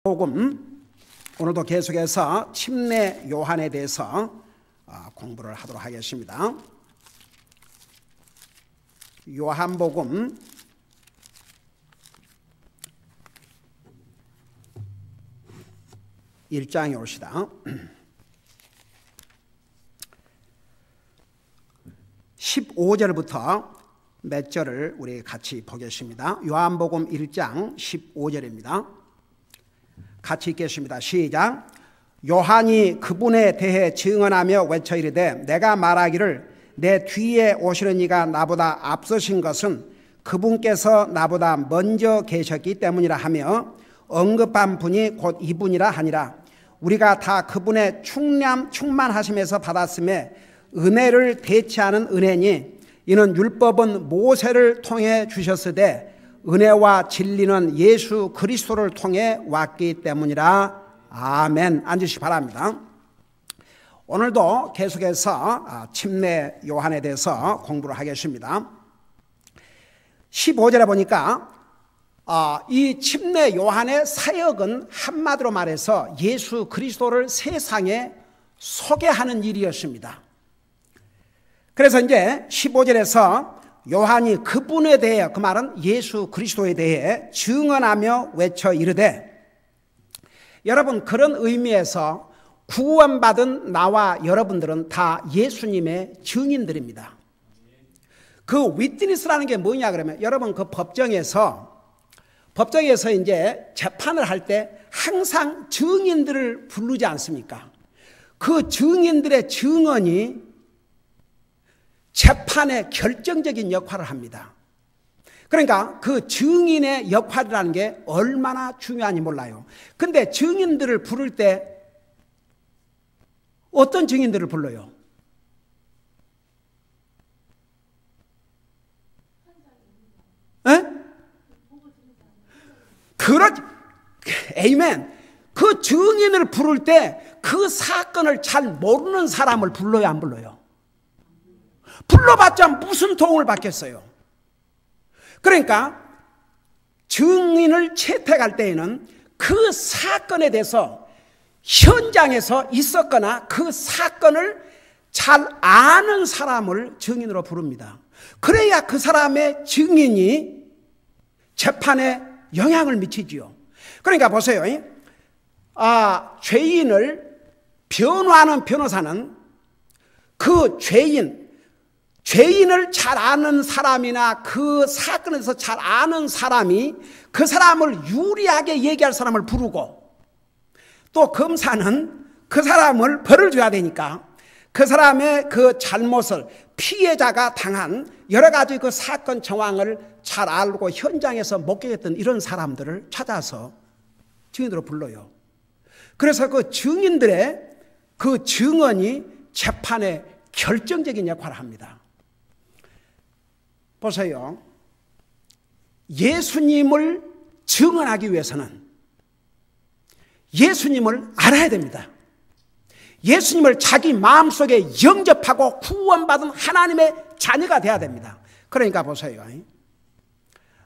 복음 오늘도 계속해서 침례 요한에 대해서 공부를 하도록 하겠습니다. 요한복음 1장에 옵시다. 15절부터 몇 절을 우리 같이 보겠습니다. 요한복음 1장 15절입니다. 같이 읽겠습니다. 시작. 요한이 그분에 대해 증언하며 외쳐 이르되 내가 말하기를 내 뒤에 오시는 이가 나보다 앞서신 것은 그분께서 나보다 먼저 계셨기 때문이라 하며 언급한 분이 곧 이분이라 하니라. 우리가 다 그분의 충만하심에서 받았음에 은혜를 대체하는 은혜니 이는 율법은 모세를 통해 주셨으되 은혜와 진리는 예수 그리스도를 통해 왔기 때문이라. 아멘. 앉으시기 바랍니다. 오늘도 계속해서 침례 요한에 대해서 공부를 하겠습니다. 15절에 보니까 이 침례 요한의 사역은 한마디로 말해서 예수 그리스도를 세상에 소개하는 일이었습니다. 그래서 이제 15절에서 요한이 그분에 대해, 그 말은 예수 그리스도에 대해 증언하며 외쳐 이르되, 여러분 그런 의미에서 구원받은 나와 여러분들은 다 예수님의 증인들입니다. 그 위트니스라는 게 뭐냐 그러면, 여러분 그 법정에서 이제 재판을 할 때 항상 증인들을 부르지 않습니까? 그 증인들의 증언이 재판에 결정적인 역할을 합니다. 그러니까 그 증인의 역할이라는 게 얼마나 중요한지 몰라요. 근데 증인들을 부를 때 어떤 증인들을 불러요? 에? 그렇지. 에이멘. 그 증인을 부를 때 그 사건을 잘 모르는 사람을 불러요, 안 불러요? 불러봤자 무슨 도움을 받겠어요? 그러니까 증인을 채택할 때에는 그 사건에 대해서 현장에서 있었거나 그 사건을 잘 아는 사람을 증인으로 부릅니다. 그래야 그 사람의 증인이 재판에 영향을 미치지요. 그러니까 보세요. 죄인을 변호하는 변호사는 그 죄인을 잘 아는 사람이나 그 사건에서 잘 아는 사람이 그 사람을 유리하게 얘기할 사람을 부르고, 또 검사는 그 사람을 벌을 줘야 되니까 그 사람의 그 잘못을, 피해자가 당한 여러 가지 그 사건 정황을 잘 알고 현장에서 목격했던 이런 사람들을 찾아서 증인으로 불러요. 그래서 그 증인들의 그 증언이 재판에 결정적인 역할을 합니다. 보세요. 예수님을 증언하기 위해서는 예수님을 알아야 됩니다. 예수님을 자기 마음속에 영접하고 구원받은 하나님의 자녀가 돼야 됩니다. 그러니까 보세요.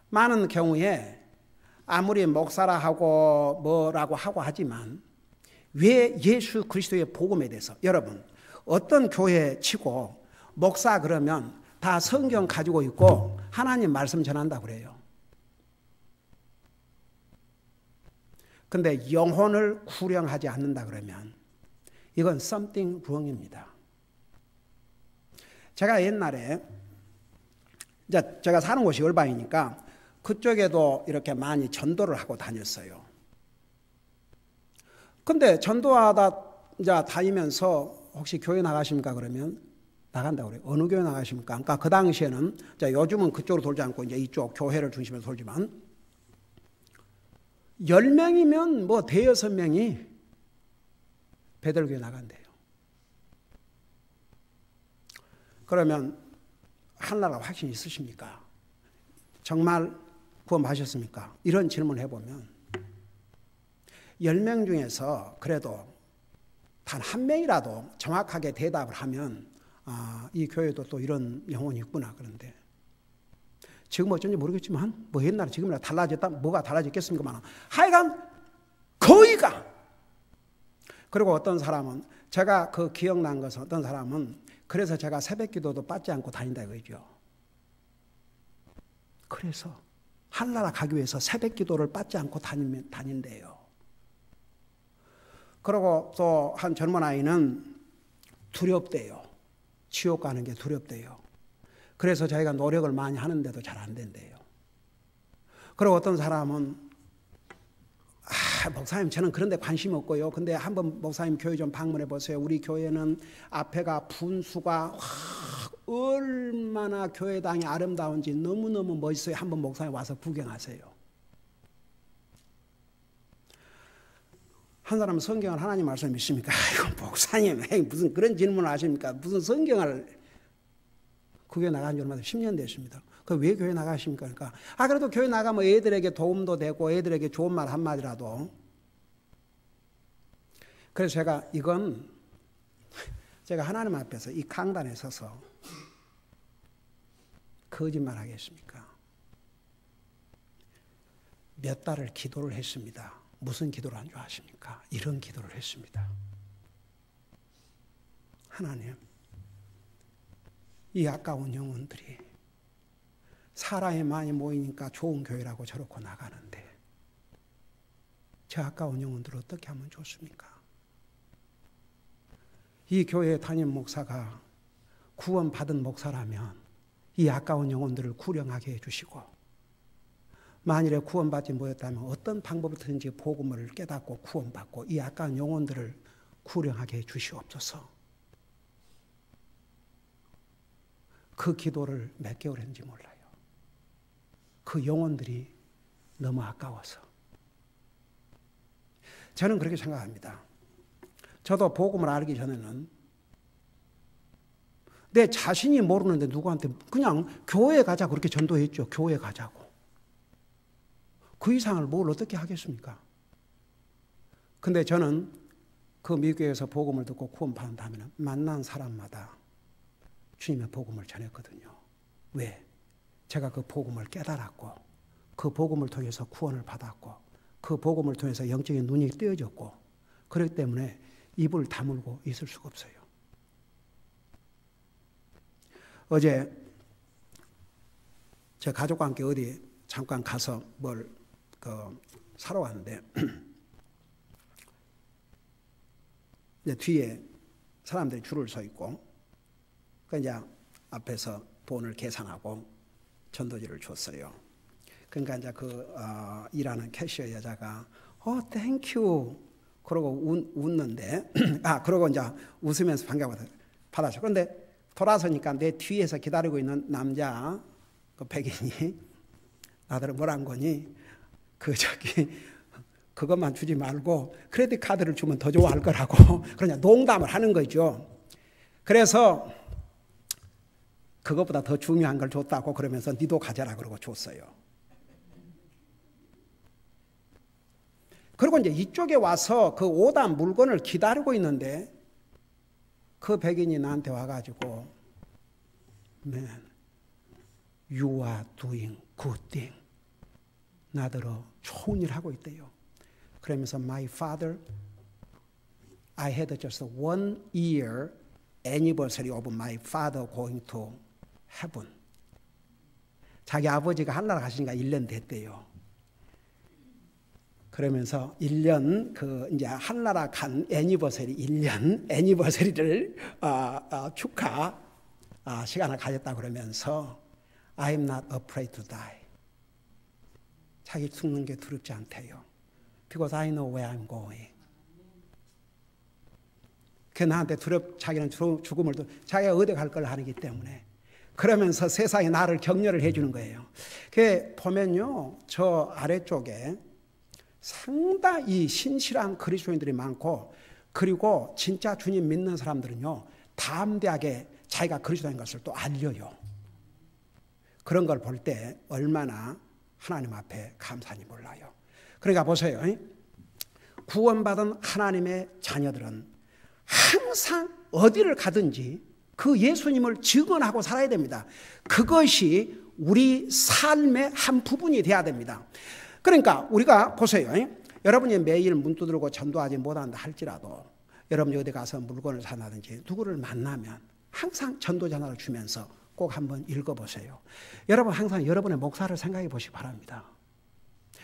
많은 경우에 아무리 목사라 하고 뭐라고 하고 하지만 왜 예수 그리스도의 복음에 대해서, 여러분 어떤 교회 치고 목사 그러면 다 성경 가지고 있고 하나님 말씀 전한다고 그래요. 근데 영혼을 구령하지 않는다 그러면 이건 something wrong입니다. 제가 옛날에 이제 제가 사는 곳이 열방이니까 그쪽에도 이렇게 많이 전도를 하고 다녔어요. 근데 전도하다 이제 다니면서 혹시 교회 나가십니까 그러면 나간다고 그래요. 어느 교회 나가십니까? 그러니까 그 당시에는, 요즘은 그쪽으로 돌지 않고 이제 이쪽 교회를 중심으로 돌지만 10명이면 뭐 대여섯 명이 베들교회 나간대요. 그러면 하나님과 확신이 있으십니까? 정말 구원 받으셨습니까? 이런 질문을 해보면 10명 중에서 그래도 단 한 명이라도 정확하게 대답을 하면 이 교회도 또 이런 영혼이 있구나. 그런데 지금 어쩐지 모르겠지만 뭐 옛날에 지금이나 달라졌다, 뭐가 달라졌겠습니까만 하여간 거의 그리고 어떤 사람은 제가 그 기억난 것은 어떤 사람은 그래서 제가 새벽 기도도 빠지 않고 다닌다 이거죠. 그래서 하늘나라 가기 위해서 새벽 기도를 빠지 않고 다닌대요. 그리고 또 한 젊은 아이는 두렵대요. 지옥 가는 게 두렵대요. 그래서 자기가 노력을 많이 하는데도 잘 안 된대요. 그리고 어떤 사람은 목사님 저는 그런 데 관심 없고요. 근데 한번 목사님 교회 좀 방문해 보세요. 우리 교회는 앞에가 분수가 얼마나 교회당이 아름다운지 너무너무 멋있어요. 한번 목사님 와서 구경하세요. 한 사람은 성경을 하나님 말씀 믿습니까? 이거 목사님 무슨 그런 질문을 하십니까? 무슨 성경을 그 교회 나간 지 얼마 10년 됐습니다. 그 왜 교회 나가십니까? 그러니까 그래도 교회 나가면 애들에게 도움도 되고 애들에게 좋은 말 한마디라도. 그래서 제가 하나님 앞에서 이 강단에 서서 거짓말 하겠습니까? 몇 달을 기도를 했습니다. 무슨 기도를 한 줄 아십니까? 이런 기도를 했습니다. 하나님, 이 아까운 영혼들이 사람이 많이 모이니까 좋은 교회라고 저렇게 나가는데 저 아까운 영혼들을 어떻게 하면 좋습니까? 이 교회 담임 목사가 구원받은 목사라면 이 아까운 영혼들을 구령하게 해주시고 만일에 구원받지 못했다면 어떤 방법이든지 복음을 깨닫고 구원받고 이 아까운 영혼들을 구령하게 해주시옵소서. 그 기도를 몇 개월 했는지 몰라요. 그 영혼들이 너무 아까워서. 저는 그렇게 생각합니다. 저도 복음을 알기 전에는 내 자신이 모르는데 누구한테 그냥 교회 가자 그렇게 전도했죠. 교회 가자고. 그 이상을 뭘 어떻게 하겠습니까? 근데 저는 그 미국에서 복음을 듣고 구원받은 다음에는 만난 사람마다 주님의 복음을 전했거든요. 왜? 제가 그 복음을 깨달았고 그 복음을 통해서 구원을 받았고 그 복음을 통해서 영적인 눈이 띄어졌고 그렇기 때문에 입을 다물고 있을 수가 없어요. 어제 제 가족과 함께 어디 잠깐 가서 뭘 사러 왔는데 이제 뒤에 사람들이 줄을 서 있고 이제 앞에서 돈을 계산하고 전도지를 줬어요. 그러니까 이제 일하는 캐시어 여자가 땡큐 그러고 웃는데 그러고 이제 웃으면서 받아줘. 그런데 돌아서니까 내 뒤에서 기다리고 있는 남자 그 백인이 나더러 뭐란 거니? 그것만 주지 말고 크레딧 카드를 주면 더 좋아할 거라고 그냥 농담을 하는 거죠. 그래서 그것보다 더 중요한 걸 줬다고 그러면서 니도 가져라 그러고 줬어요. 그리고 이제 이쪽에 와서 그 오단 물건을 기다리고 있는데 그 백인이 나한테 와가지고 Man, you are doing good thing. 나더러 좋은 일 하고 있대요. 그러면서 My father, I had just 1 year anniversary of my father going to heaven. 자기 아버지가 하늘나라 가시니까 1년 됐대요. 그러면서 1년 이제 하늘나라 간 애니버서리 1년 애니버서리를 축하 시간을 가졌다 그러면서 I'm not afraid to die. 자기 죽는 게 두렵지 않대요. Because I know where I'm going. 그 나한테 자기는 죽음을 자기가 어디 갈 걸 아니기 때문에 그러면서 세상에 나를 격려를 해주는 거예요. 그 보면요 저 아래쪽에 상당히 신실한 그리스도인들이 많고 그리고 진짜 주님 믿는 사람들은요 담대하게 자기가 그리스도인 것을 또 알려요. 그런 걸 볼 때 얼마나 하나님 앞에 감사한지 몰라요. 그러니까 보세요. 구원받은 하나님의 자녀들은 항상 어디를 가든지 그 예수님을 증언하고 살아야 됩니다. 그것이 우리 삶의 한 부분이 돼야 됩니다. 그러니까 우리가 보세요. 여러분이 매일 문 두드리고 전도하지 못한다 할지라도 여러분이 어디 가서 물건을 사나든지 누구를 만나면 항상 전도자 하나를 주면서 꼭 한번 읽어보세요. 여러분 항상 여러분의 목사를 생각해 보시기 바랍니다.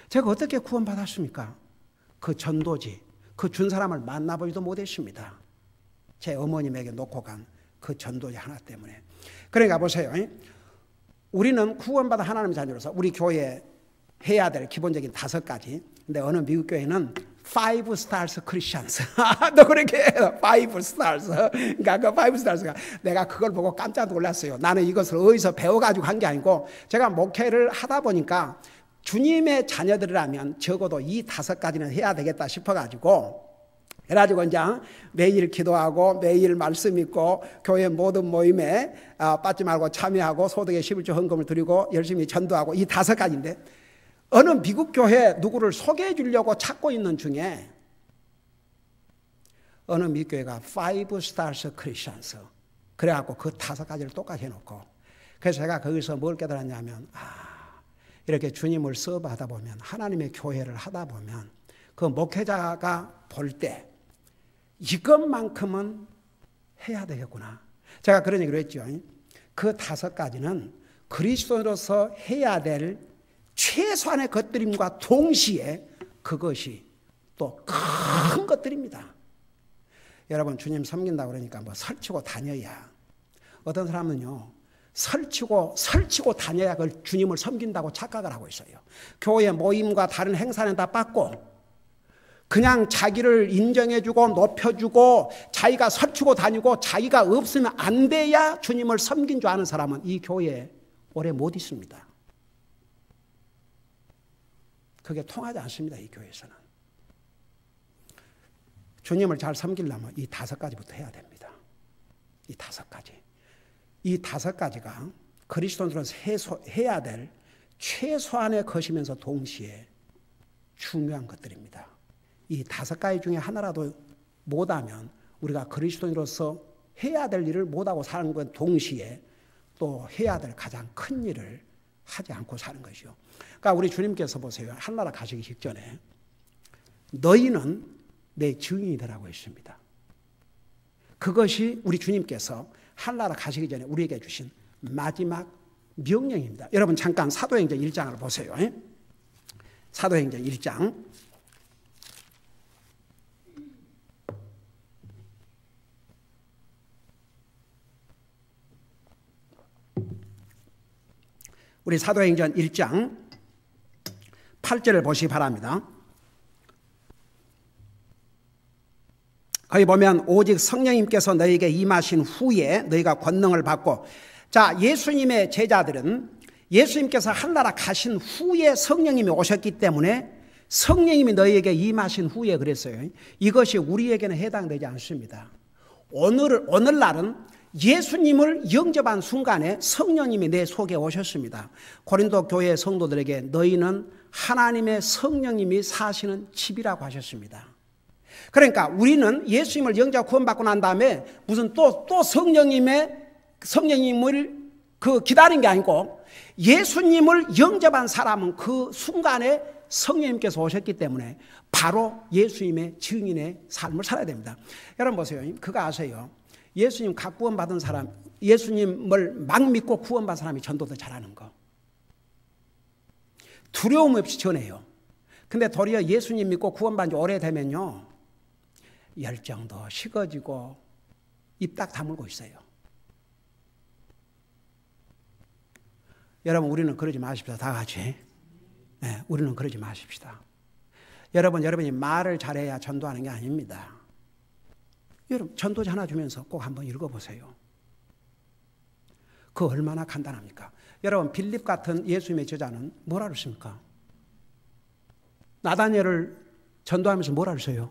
제가 어떻게 구원받았습니까? 그 전도지, 그 준 사람을 만나보지도 못했습니다. 제 어머님에게 놓고 간 그 전도지 하나 때문에. 그러니까 보세요. 우리는 구원받은 하나님의 자녀로서 우리 교회에 해야 될 기본적인 5가지. 근데 어느 미국 교회는 5 stars Christians. 너 그렇게 해요. 5 stars. 그러니까 그 5 stars가 내가 그걸 보고 깜짝 놀랐어요. 나는 이것을 어디서 배워가지고 한 게 아니고 제가 목회를 하다 보니까 주님의 자녀들이라면 적어도 이 5가지는 해야 되겠다 싶어가지고 그래가지고 이제 매일 기도하고 매일 말씀 읽고 교회 모든 모임에 빠지 말고 참여하고 소득의 11조 헌금을 드리고 열심히 전도하고 이 5가지인데 어느 미국 교회 누구를 소개해 주려고 찾고 있는 중에 어느 미국 교회가 5 stars Christians 그래갖고 그 5가지를 똑같이 해놓고 그래서 제가 거기서 뭘 깨달았냐면 이렇게 주님을 서브하다 보면 하나님의 교회를 하다 보면 그 목회자가 볼 때 이것만큼은 해야 되겠구나. 제가 그런 얘기를 했죠. 그 5가지는 그리스도로서 해야 될 최소한의 것들임과 동시에 그것이 또 큰 것들입니다. 여러분 주님 섬긴다고 그러니까 뭐 설치고 다녀야 어떤 사람은요 설치고 다녀야 그걸 주님을 섬긴다고 착각을 하고 있어요. 교회 모임과 다른 행사는 다 빠고 그냥 자기를 인정해주고 높여주고 자기가 설치고 다니고 자기가 없으면 안 돼야 주님을 섬긴 줄 아는 사람은 이 교회에 오래 못 있습니다. 그게 통하지 않습니다. 이 교회에서는. 주님을 잘 섬기려면 이 5가지부터 해야 됩니다. 이 5가지. 이 5가지가 그리스도인으로서 해야 될 최소한의 것이면서 동시에 중요한 것들입니다. 이 5가지 중에 하나라도 못하면 우리가 그리스도인으로서 해야 될 일을 못하고 사는 건 동시에 또 해야 될 가장 큰 일을 하지 않고 사는 것이요. 그러니까 우리 주님께서 보세요. 하늘나라 가시기 직전에 너희는 내 증인이 되라고 했습니다. 그것이 우리 주님께서 하늘나라 가시기 전에 우리에게 주신 마지막 명령입니다. 여러분 잠깐 사도행전 1장을 보세요. 사도행전 1장 우리 사도행전 1장 8절을 보시기 바랍니다. 거기 보면 오직 성령님께서 너희에게 임하신 후에 너희가 권능을 받고 자 예수님의 제자들은 예수님께서 하늘나라 가신 후에 성령님이 오셨기 때문에 성령님이 너희에게 임하신 후에 그랬어요. 이것이 우리에게는 해당되지 않습니다. 오늘날은 예수님을 영접한 순간에 성령님이 내 속에 오셨습니다. 고린도 교회 성도들에게 너희는 하나님의 성령님이 사시는 집이라고 하셨습니다. 그러니까 우리는 예수님을 영접 구원받고 난 다음에 무슨 또 성령님을 기다린 게 아니고 예수님을 영접한 사람은 그 순간에 성령님께서 오셨기 때문에 바로 예수님의 증인의 삶을 살아야 됩니다. 여러분 보세요. 그거 아세요? 예수님 각 구원받은 사람, 예수님을 막 믿고 구원받은 사람이 전도도 잘하는 거. 두려움 없이 전해요. 근데 도리어 예수님 믿고 구원받은 지 오래되면요. 열정도 식어지고 입 딱 다물고 있어요. 여러분 우리는 그러지 마십시다. 다 같이. 네, 우리는 그러지 마십시다. 여러분이 말을 잘해야 전도하는 게 아닙니다. 여러분 전도지 하나 주면서 꼭 한번 읽어보세요. 그 얼마나 간단합니까? 여러분 빌립 같은 예수님의 제자는 뭐라 그랬습니까? 나다니엘을 전도하면서 뭐라 그랬어요?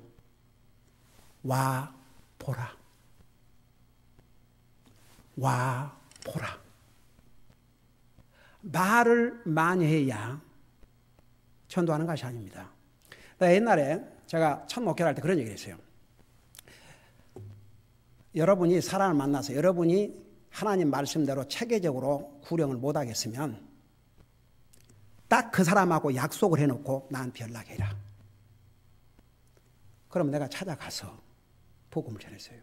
와 보라. 와 보라. 말을 많이 해야 전도하는 것이 아닙니다. 옛날에 제가 첫 목회를 할 때 그런 얘기를 했어요. 여러분이 사람을 만나서 여러분이 하나님 말씀대로 체계적으로 구령을 못하겠으면 딱 그 사람하고 약속을 해놓고 나한테 연락해라. 그럼 내가 찾아가서 복음을 전했어요.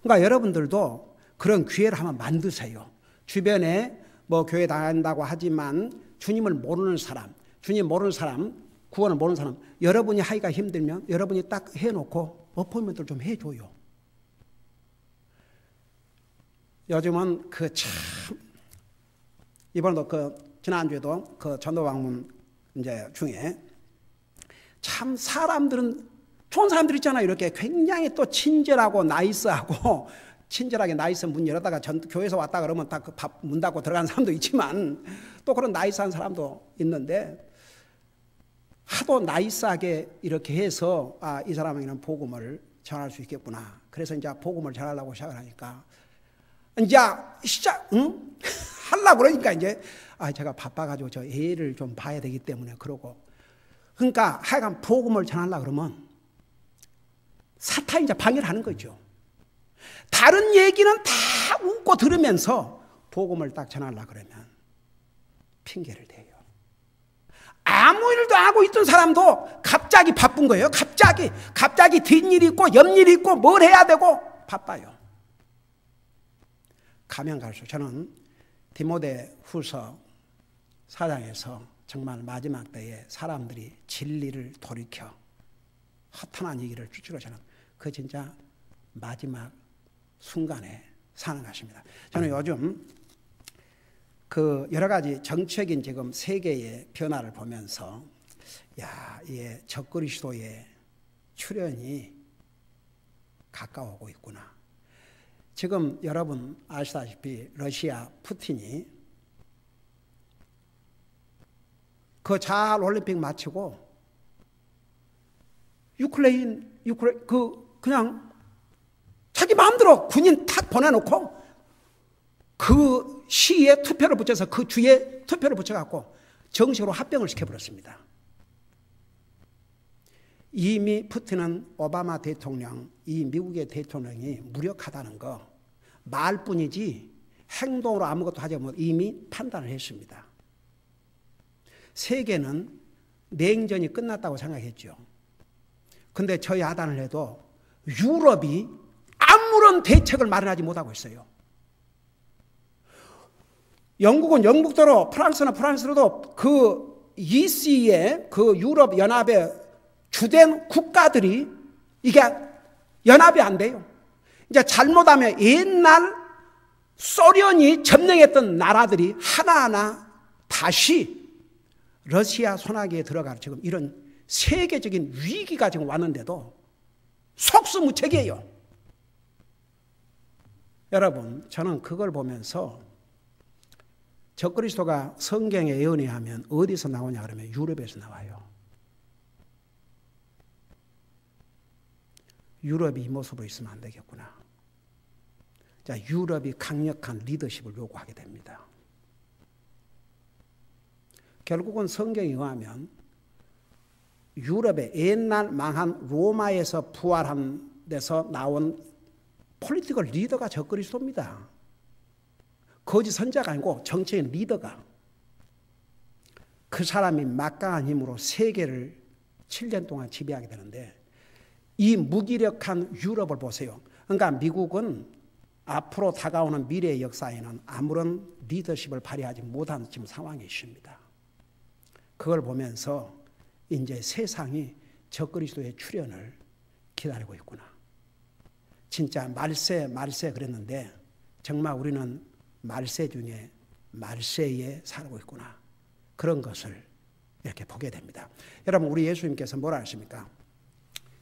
그러니까 여러분들도 그런 기회를 한번 만드세요. 주변에 뭐 교회 다닌다고 하지만 주님을 모르는 사람, 주님 모르는 사람, 구원을 모르는 사람, 여러분이 하기가 힘들면 여러분이 딱 해놓고 어포인먼트를 좀 해줘요. 요즘은 그 참, 이번에도 지난주에도 전도 방문 이제 중에 참 사람들은 좋은 사람들 있잖아요. 이렇게 굉장히 또 친절하고 나이스하고 친절하게 나이스 문 열었다가 교회에서 왔다 그러면 딱 밥 문 닫고 들어가는 사람도 있지만 또 그런 나이스한 사람도 있는데 하도 나이스하게 이렇게 해서 이 사람에게는 복음을 전할 수 있겠구나. 그래서 이제 복음을 전하려고 시작을 하니까 이제 하려고 그러니까 이제 제가 바빠가지고 저 애를 좀 봐야 되기 때문에 그러고 그러니까 하여간 복음을 전하려고 그러면 사탄이 이제 방해를 하는 거죠. 다른 얘기는 다 웃고 들으면서 복음을 딱 전하려고 그러면 핑계를 대요. 아무 일도 안 하고 있던 사람도 갑자기 바쁜 거예요. 갑자기 뒷일이 있고 옆일이 있고 뭘 해야 되고 바빠요. 가면 갈수록 저는 디모데 후서 4장에서 정말 마지막 때에 사람들이 진리를 돌이켜 허탄한 얘기를 쫓으러 저는 그 진짜 마지막 순간에 사는 것입니다. 저는 요즘 여러 가지 정책인 지금 세계의 변화를 보면서 이 적그리스도의 출현이 가까워오고 있구나. 지금 여러분 아시다시피 러시아 푸틴이 잘 올림픽 마치고 유크레인 그냥 자기 마음대로 군인 탁 보내놓고 그 시에 투표를 붙여서 그 주에 투표를 붙여갖고 정식으로 합병을 시켜버렸습니다. 이미 푸틴은 오바마 대통령, 이 미국의 대통령이 무력하다는 거 말뿐이지 행동으로 아무것도 하지 못하고 이미 판단을 했습니다. 세계는 냉전이 끝났다고 생각했죠. 근데 저 야단을 해도 유럽이 아무런 대책을 마련하지 못하고 있어요. 영국은 영국대로 프랑스는 프랑스로도 그 EC의 유럽 연합의 주된 국가들이 이게 연합이 안 돼요. 이제 잘못하면 옛날 소련이 점령했던 나라들이 하나하나 다시 러시아 손아귀에 들어갈 지금 이런 세계적인 위기가 지금 왔는데도 속수무책이에요. 여러분, 저는 그걸 보면서 적그리스도가 성경에 예언하면 어디서 나오냐 그러면 유럽에서 나와요. 유럽이 이 모습으로 있으면 안 되겠구나. 자, 유럽이 강력한 리더십을 요구하게 됩니다. 결국은 성경에 의하면 유럽의 옛날 망한 로마에서 부활한 데서 나온 폴리티컬 리더가 적그리스도입니다. 거짓 선자가 아니고 정치인 리더가 그 사람이 막강한 힘으로 세계를 7년 동안 지배하게 되는데 이 무기력한 유럽을 보세요. 그러니까 미국은 앞으로 다가오는 미래의 역사에는 아무런 리더십을 발휘하지 못한 지금 상황에 있습니다. 그걸 보면서 이제 세상이 적그리스도의 출현을 기다리고 있구나. 진짜 말세 그랬는데 정말 우리는 말세 중에 말세에 살고 있구나. 그런 것을 이렇게 보게 됩니다. 여러분, 우리 예수님께서 뭐라 하십니까?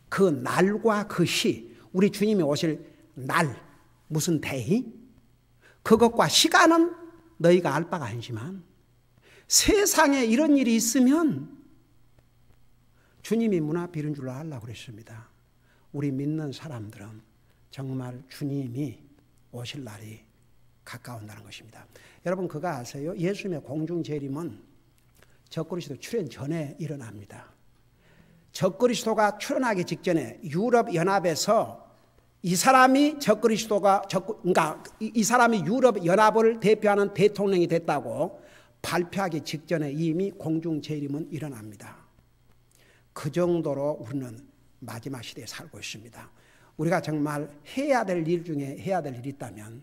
그 날과 그 시, 우리 주님이 오실 날, 무슨 데이? 그것과 시간은 너희가 알 바가 아니지만 세상에 이런 일이 있으면 주님이 문 앞에 이른 줄로 알라고 그랬습니다. 우리 믿는 사람들은 정말 주님이 오실 날이 가까운다는 것입니다. 여러분, 그거 아세요? 예수님의 공중재림은 적그리스도 출현 전에 일어납니다. 적그리스도가 출현하기 직전에 유럽 연합에서 이 사람이 이 사람이 유럽 연합을 대표하는 대통령이 됐다고 발표하기 직전에 이미 공중재림은 일어납니다. 그 정도로 우리는 마지막 시대에 살고 있습니다. 우리가 정말 해야 될 일 중에 해야 될 일이 있다면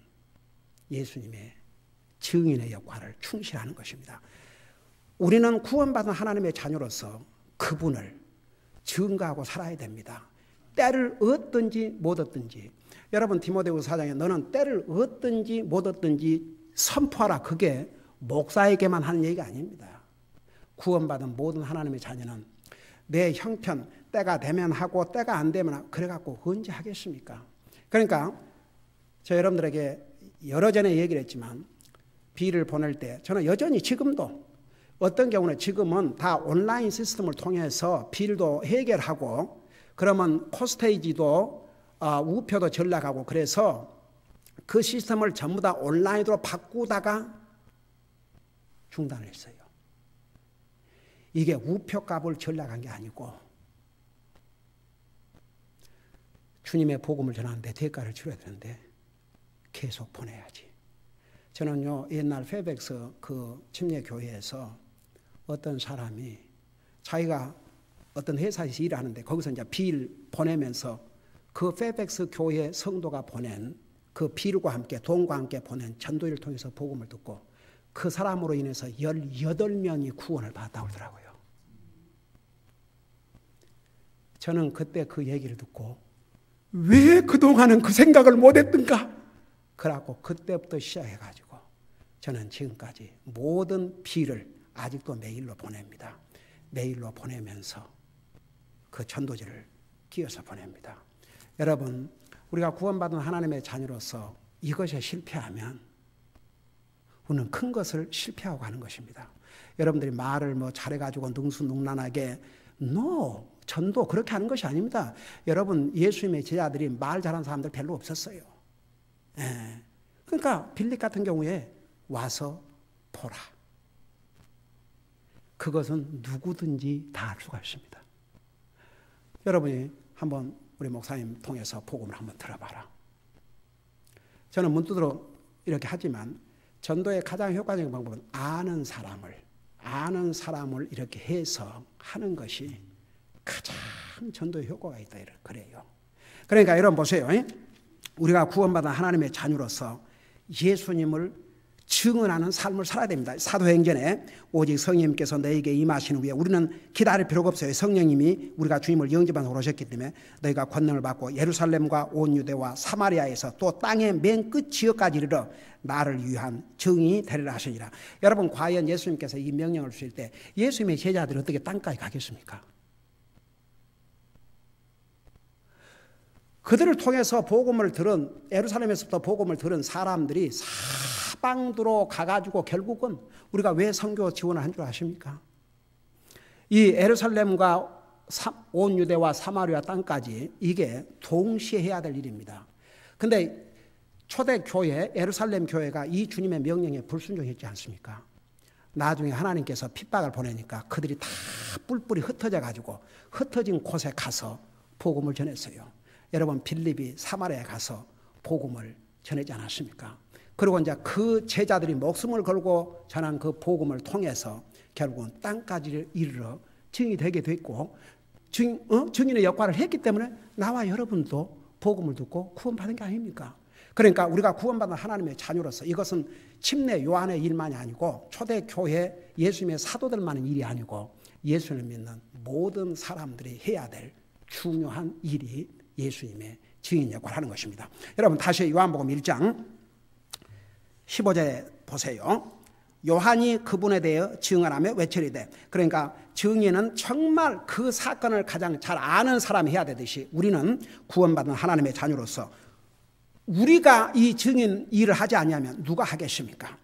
예수님의 증인의 역할을 충실하는 것입니다. 우리는 구원받은 하나님의 자녀로서 그분을 증거하고 살아야 됩니다. 때를 얻든지 못 얻든지. 여러분 디모데후서 4장에 너는 때를 얻든지 못 얻든지 선포하라. 그게 목사에게만 하는 얘기가 아닙니다. 구원받은 모든 하나님의 자녀는 내 형편 때가 되면 하고 때가 안 되면 그래갖고 언제 하겠습니까? 그러니까 저 여러분들에게 여러 전에 얘기를 했지만 비를 보낼 때 저는 여전히 지금도 어떤 경우는 지금은 다 온라인 시스템을 통해서 빌도 해결하고 그러면 포스테이지도 우표도 전락하고 그래서 그 시스템을 전부 다 온라인으로 바꾸다가 중단을 했어요. 이게 우표값을 전락한 게 아니고 주님의 복음을 전하는데 대가를 치러야 되는데 계속 보내야지. 저는요 옛날 페이백스 그 침례교회에서 어떤 사람이 자기가 어떤 회사에서 일하는데 거기서 이제 빌 보내면서 그 페이백스 교회 성도가 보낸 그 빌과 함께 돈과 함께 보낸 전도를 통해서 복음을 듣고 그 사람으로 인해서 18명이 구원을 받았다고 그러더라고요. 저는 그때 그 얘기를 듣고 왜 그동안은 그 생각을 못했던가? 그래갖고 그때부터 시작해가지고 저는 지금까지 모든 빌을 아직도 메일로 보냅니다. 메일로 보내면서 그 전도지를 끼워서 보냅니다. 여러분 우리가 구원받은 하나님의 자녀로서 이것에 실패하면 우리는 큰 것을 실패하고 가는 것입니다. 여러분들이 말을 뭐 잘해가지고 능수능란하게 전도 그렇게 하는 것이 아닙니다. 여러분 예수님의 제자들이 말 잘하는 사람들 별로 없었어요. 예. 그러니까 빌립 같은 경우에 와서 보라. 그것은 누구든지 다 할 수가 있습니다. 여러분이 한번 우리 목사님 통해서 복음을 한번 들어봐라. 저는 문득으로 이렇게 하지만 전도의 가장 효과적인 방법은 아는 사람을 이렇게 해서 하는 것이 가장 전도의 효과가 있다. 그래요. 그러니까 여러분 보세요. 우리가 구원받은 하나님의 자녀로서 예수님을 증언하는 삶을 살아야 됩니다. 사도행전에 오직 성령님께서 너희에게 임하시는 후에 우리는 기다릴 필요가 없어요. 성령님이 우리가 주님을 영접한 후로 오셨기 때문에 너희가 권능을 받고 예루살렘과 온 유대와 사마리아에서 또 땅의 맨 끝 지역까지 이르러 나를 위한 증인이 되리라 하시니라. 여러분 과연 예수님께서 이 명령을 주실 때 예수님의 제자들이 어떻게 땅까지 가겠습니까? 그들을 통해서 복음을 들은 예루살렘에서부터 복음을 들은 사람들이 사방으로 가가지고 결국은 우리가 왜 선교 지원을 한 줄 아십니까? 이 예루살렘과 온 유대와 사마리아 땅까지 이게 동시에 해야 될 일입니다. 근데 초대교회 예루살렘 교회가 이 주님의 명령에 불순종했지 않습니까? 나중에 하나님께서 핍박을 보내니까 그들이 다 뿔뿔이 흩어져가지고 흩어진 곳에 가서 복음을 전했어요. 여러분 빌립이 사마리아에 가서 복음을 전하지 않았습니까? 그리고 이제 그 제자들이 목숨을 걸고 전한 그 복음을 통해서 결국은 땅까지 이르러 증인이 되게 됐고 증인의 역할을 했기 때문에 나와 여러분도 복음을 듣고 구원받은 게 아닙니까? 그러니까 우리가 구원받은 하나님의 자녀로서 이것은 침례 요한의 일만이 아니고 초대교회 예수님의 사도들만의 일이 아니고 예수를 믿는 모든 사람들이 해야 될 중요한 일이 예수님의 증인 역할을 하는 것입니다. 여러분 다시 요한복음 1장 15절에 보세요. 요한이 그분에 대해 증언하며 외치리되. 그러니까 증인은 정말 그 사건을 가장 잘 아는 사람이 해야 되듯이 우리는 구원받은 하나님의 자녀로서 우리가 이 증인 일을 하지 아니하면 누가 하겠습니까?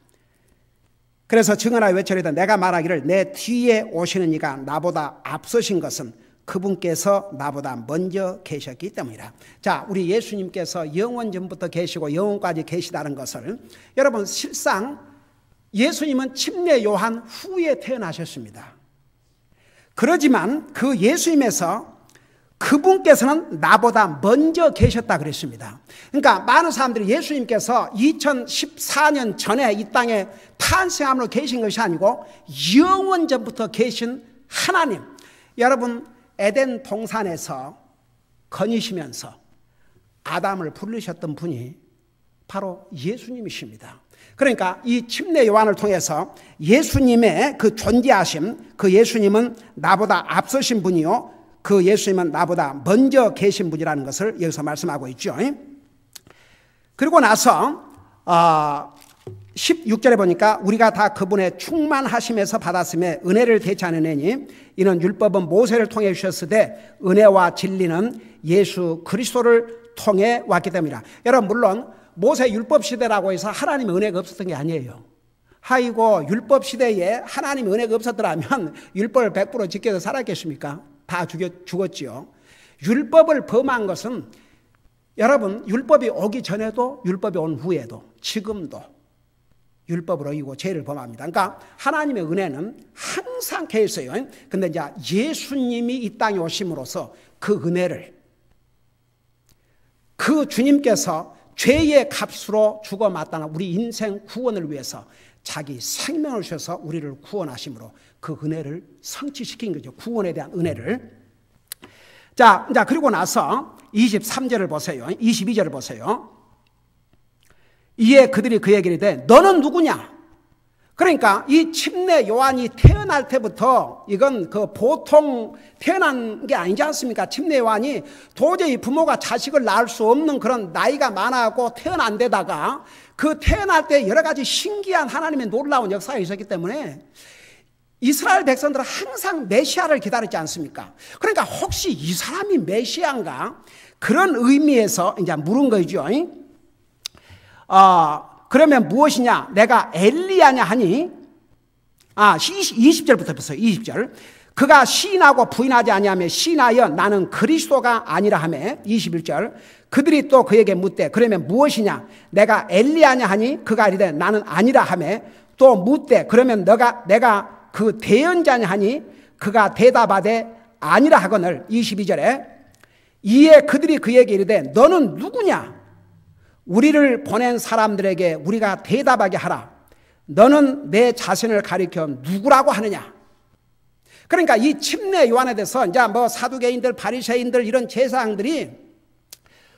그래서 증언하여 외치리되 내가 말하기를 내 뒤에 오시는 이가 나보다 앞서신 것은 그분께서 나보다 먼저 계셨기 때문이라. 자, 우리 예수님께서 영원 전부터 계시고 영원까지 계시다는 것을 여러분 실상 예수님은 침례 요한 후에 태어나셨습니다. 그러지만 그 예수님에서 그분께서는 나보다 먼저 계셨다 그랬습니다. 그러니까 많은 사람들이 예수님께서 2014년 전에 이 땅에 탄생함으로 계신 것이 아니고 영원 전부터 계신 하나님. 여러분 에덴 동산에서 거니시면서 아담을 부르셨던 분이 바로 예수님이십니다. 그러니까 이 침례 요한을 통해서 예수님의 그 존재하심, 그 예수님은 나보다 앞서신 분이요, 그 예수님은 나보다 먼저 계신 분이라는 것을 여기서 말씀하고 있죠. 그리고 나서 16절에 보니까 우리가 다 그분의 충만하심에서 받았음에 은혜를 대체하느니 이는 율법은 모세를 통해 주셨으되 은혜와 진리는 예수 그리스도를 통해 왔기 때문이라. 여러분, 물론 모세 율법 시대라고 해서 하나님의 은혜가 없었던 게 아니에요. 아이고, 율법 시대에 하나님의 은혜가 없었더라면 율법을 100% 지켜서 살았겠습니까? 다 죽었지요. 율법을 범한 것은 여러분, 율법이 오기 전에도 율법이 온 후에도 지금도 율법을 어기고 죄를 범합니다. 그러니까 하나님의 은혜는 항상 계 있어요. 근데 이제 예수님이 이 땅에 오심으로써 그 은혜를, 그 주님께서 죄의 값으로 죽어 마땅한 우리 인생 구원을 위해서 자기 생명을 주셔서 우리를 구원하심으로 그 은혜를 성취시킨 거죠. 구원에 대한 은혜를. 자, 그리고 나서 23절을 보세요. 22절을 보세요. 이에 그들이 그에게 이르되 너는 누구냐? 그러니까 이 침례 요한이 태어날 때부터 이건 그 보통 태어난 게 아니지 않습니까? 침례 요한이 도저히 부모가 자식을 낳을 수 없는 그런 나이가 많아고 태어난 데다가 그 태어날 때 여러 가지 신기한 하나님의 놀라운 역사가 있었기 때문에 이스라엘 백성들은 항상 메시아를 기다렸지 않습니까? 그러니까 혹시 이 사람이 메시아인가? 그런 의미에서 이제 물은 거죠. 그러면 무엇이냐? 내가 엘리야냐 하니 20절부터 보세요. 20절. 그가 시인하고 부인하지 아니하며 시인하여 나는 그리스도가 아니라 하며 21절. 그들이 또 그에게 묻되 그러면 무엇이냐? 내가 엘리야냐 하니 그가 이르되 나는 아니라 하며 또 묻되 그러면 내가 그 대언자냐 하니 그가 대답하되 아니라 하거늘 22절에 이에 그들이 그에게 이르되 너는 누구냐? 우리를 보낸 사람들에게 우리가 대답하게 하라. 너는 내 자신을 가리켜 누구라고 하느냐? 그러니까 이 침례 요한에 대해서 이제 뭐 사두개인들, 바리새인들 이런 제사장들이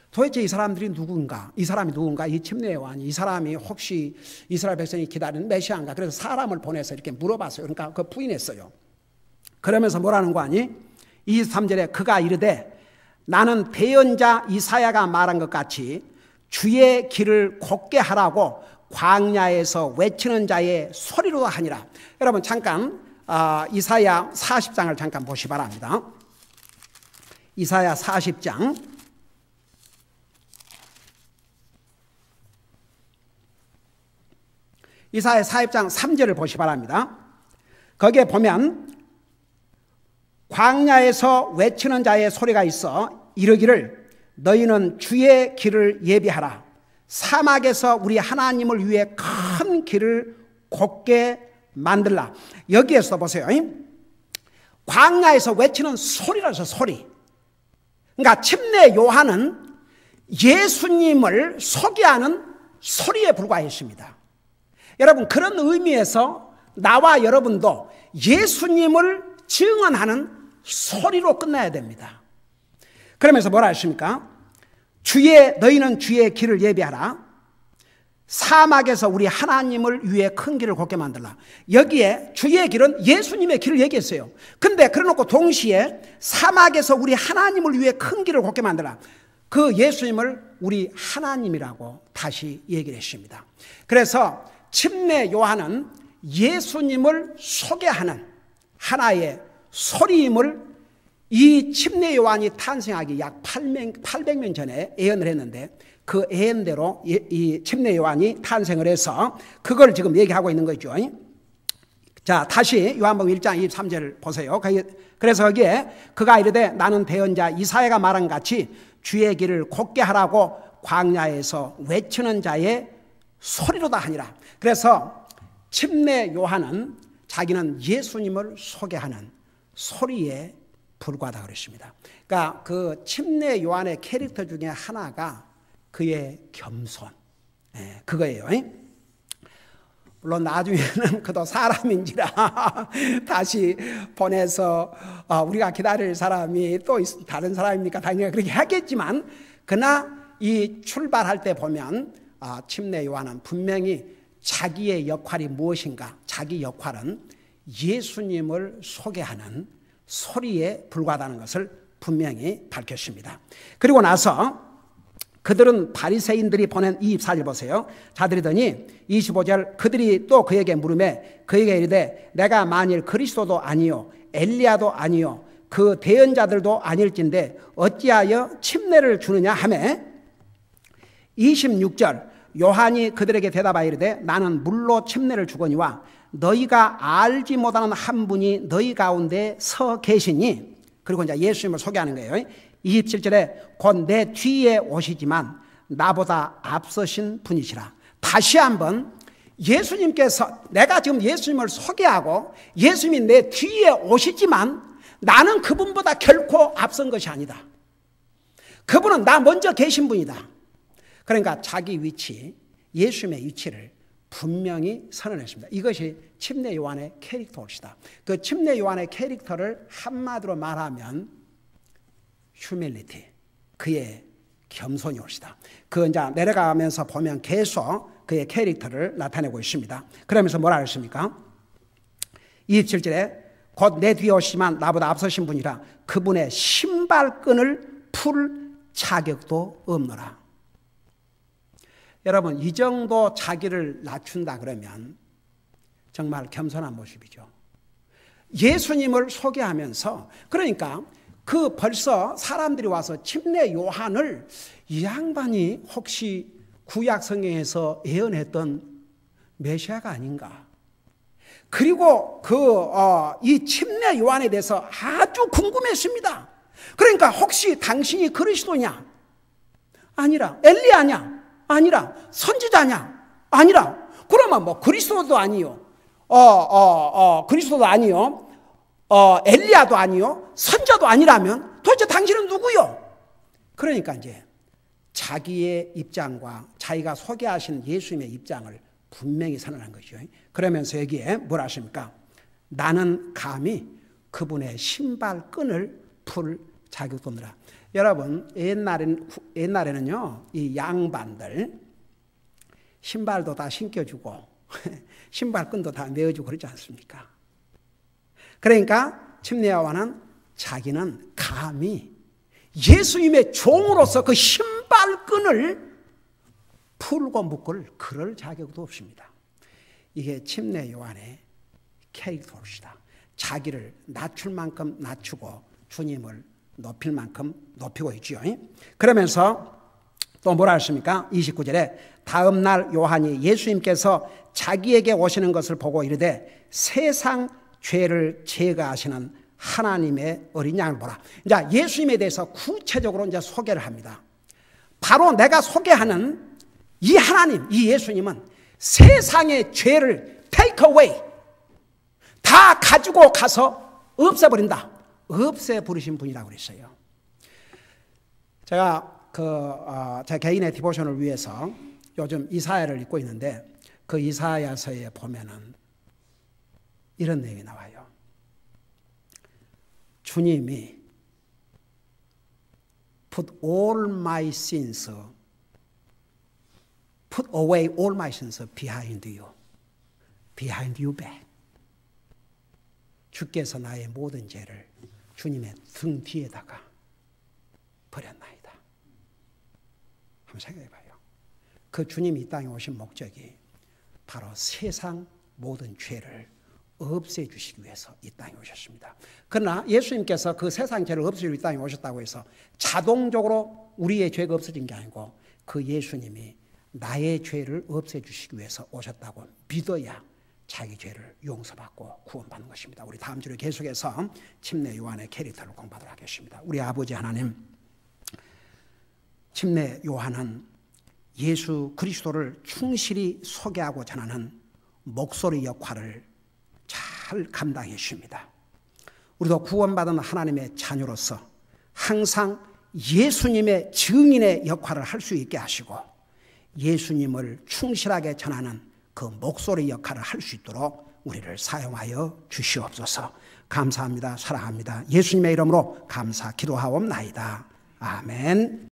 도대체 이 사람들이 누군가? 이 사람이 누군가? 이 침례 요한이 이 사람이 혹시 이스라엘 백성이 기다리는 메시아인가? 그래서 사람을 보내서 이렇게 물어봤어요. 그러니까 그 부인했어요. 그러면서 뭐라는 거 아니? 23절에 그가 이르되 나는 대언자 이사야가 말한 것 같이 주의 길을 곱게 하라고 광야에서 외치는 자의 소리로 하니라. 여러분 잠깐 이사야 40장을 잠깐 보시 바랍니다. 이사야 40장 이사야 40장 3절을 보시 바랍니다. 거기에 보면 광야에서 외치는 자의 소리가 있어 이르기를 너희는 주의 길을 예비하라. 사막에서 우리 하나님을 위해 큰 길을 곱게 만들라. 여기에서 보세요. 광야에서 외치는 소리라서 소리. 그러니까 침례 요한은 예수님을 소개하는 소리에 불과했습니다. 여러분 그런 의미에서 나와 여러분도 예수님을 증언하는 소리로 끝나야 됩니다. 그러면서 뭐라 했습니까? 너희는 주의 길을 예비하라. 사막에서 우리 하나님을 위해 큰 길을 곱게 만들라. 여기에 주의 길은 예수님의 길을 얘기했어요. 근데 그래놓고 동시에 사막에서 우리 하나님을 위해 큰 길을 곱게 만들라. 그 예수님을 우리 하나님이라고 다시 얘기를 했습니다. 그래서 침례 요한은 예수님을 소개하는 하나의 소리임을 이 침례 요한이 탄생하기 약 800년 전에 예언을 했는데 그 예언대로 이 침례 요한이 탄생을 해서 그걸 지금 얘기하고 있는 거죠. 자, 다시 요한복음 1장 23절을 보세요. 그래서 거기에 그가 이르되 나는 대언자 이사야가 말한 같이 주의 길을 곱게 하라고 광야에서 외치는 자의 소리로다 하니라. 그래서 침례 요한은 자기는 예수님을 소개하는 소리에 불과하다 그랬습니다. 그러니까 그 침례 요한의 캐릭터 중에 하나가 그의 겸손, 그거예요. 물론 나중에는 그도 사람인지라 다시 보내서 우리가 기다릴 사람이 또 다른 사람입니까? 당연히 그렇게 하겠지만 그러나 이 출발할 때 보면 침례 요한은 분명히 자기의 역할이 무엇인가, 자기 역할은 예수님을 소개하는 소리에 불과하다는 것을 분명히 밝혔습니다. 그리고 나서 그들은 바리새인들이 보낸 24절 보세요. 자들이더니 25절 그들이 또 그에게 물으매 그에게 이르되 내가 만일 그리스도도 아니요 엘리야도 아니요 그 대언자들도 아닐진데 어찌하여 침례를 주느냐 하매 26절 요한이 그들에게 대답하여 이르되 나는 물로 침례를 주거니와 너희가 알지 못하는 한 분이 너희 가운데 서 계시니, 그리고 이제 예수님을 소개하는 거예요. 27절에 곧 내 뒤에 오시지만 나보다 앞서신 분이시라. 다시 한번 예수님께서, 내가 지금 예수님을 소개하고 예수님이 내 뒤에 오시지만 나는 그분보다 결코 앞선 것이 아니다. 그분은 나 먼저 계신 분이다. 그러니까 자기 위치, 예수님의 위치를 분명히 선언했습니다. 이것이 침례 요한의 캐릭터입니다. 그 침례 요한의 캐릭터를 한마디로 말하면 휴밀리티, 그의 겸손이 옳시다. 그 이제 내려가면서 보면 계속 그의 캐릭터를 나타내고 있습니다. 그러면서 뭐라 그랬습니까? 27절에 곧 내 뒤에 오시지만 나보다 앞서신 분이라 그분의 신발끈을 풀 자격도 없노라. 여러분, 이 정도 자기를 낮춘다 그러면 정말 겸손한 모습이죠. 예수님을 소개하면서, 그러니까 그 벌써 사람들이 와서 침례 요한을 이 양반이 혹시 구약 성경에서 예언했던 메시아가 아닌가? 그리고 이 침례 요한에 대해서 아주 궁금했습니다. 그러니까 혹시 당신이 그리스도냐? 아니라. 엘리야냐? 아니라. 선지자냐? 아니라. 그러면 뭐 그리스도도 아니요. 그리스도도 아니요. 엘리야도 아니요. 선자도 아니라면 도대체 당신은 누구요? 그러니까 이제 자기의 입장과 자기가 소개하신 예수님의 입장을 분명히 선언한 것이죠. 그러면서 여기에 뭐라 하십니까? 나는 감히 그분의 신발끈을 풀 자격도 없느라. 여러분, 옛날에는요, 이 양반들 신발도 다 신겨주고 신발끈도 다 메어주고 그러지 않습니까? 그러니까 침례 요한은 자기는 감히 예수님의 종으로서 그 신발끈을 풀고 묶을 그럴 자격도 없습니다. 이게 침례 요한의 캐릭터입니다. 자기를 낮출 만큼 낮추고 주님을 높일 만큼 높이고 있죠. 그러면서 또 뭐라 했습니까? 29절에 다음 날 요한이 예수님께서 자기에게 오시는 것을 보고 이르되 세상 죄를 제거하시는 하나님의 어린 양을 보라. 이제 예수님에 대해서 구체적으로 이제 소개를 합니다. 바로 내가 소개하는 이 하나님, 이 예수님은 세상의 죄를 take away, 다 가지고 가서 없애버린다. 없애버리신 분이라고 그랬어요. 제가 제 개인의 디보션을 위해서 요즘 이사야를 읽고 있는데 그 이사야서에 보면은 이런 내용이 나와요. 주님이 put all my sins, put away all my sins behind you, behind you back. 주께서 나의 모든 죄를 주님의 등 뒤에다가 버렸나이다. 한번 생각해봐요. 그 주님이 이 땅에 오신 목적이 바로 세상 모든 죄를 없애주시기 위해서 이 땅에 오셨습니다. 그러나 예수님께서 그 세상 죄를 없애주기 이 땅에 오셨다고 해서 자동적으로 우리의 죄가 없어진 게 아니고 그 예수님이 나의 죄를 없애주시기 위해서 오셨다고 믿어야 자기 죄를 용서받고 구원받는 것입니다. 우리 다음 주에 계속해서 침례 요한의 캐릭터를 공부하도록 하겠습니다. 우리 아버지 하나님, 침례 요한은 예수 그리스도를 충실히 소개하고 전하는 목소리 역할을 잘 감당했습니다. 우리도 구원받은 하나님의 자녀로서 항상 예수님의 증인의 역할을 할 수 있게 하시고 예수님을 충실하게 전하는 그 목소리 역할을 할 수 있도록 우리를 사용하여 주시옵소서. 감사합니다. 사랑합니다. 예수님의 이름으로 감사 기도하옵나이다. 아멘.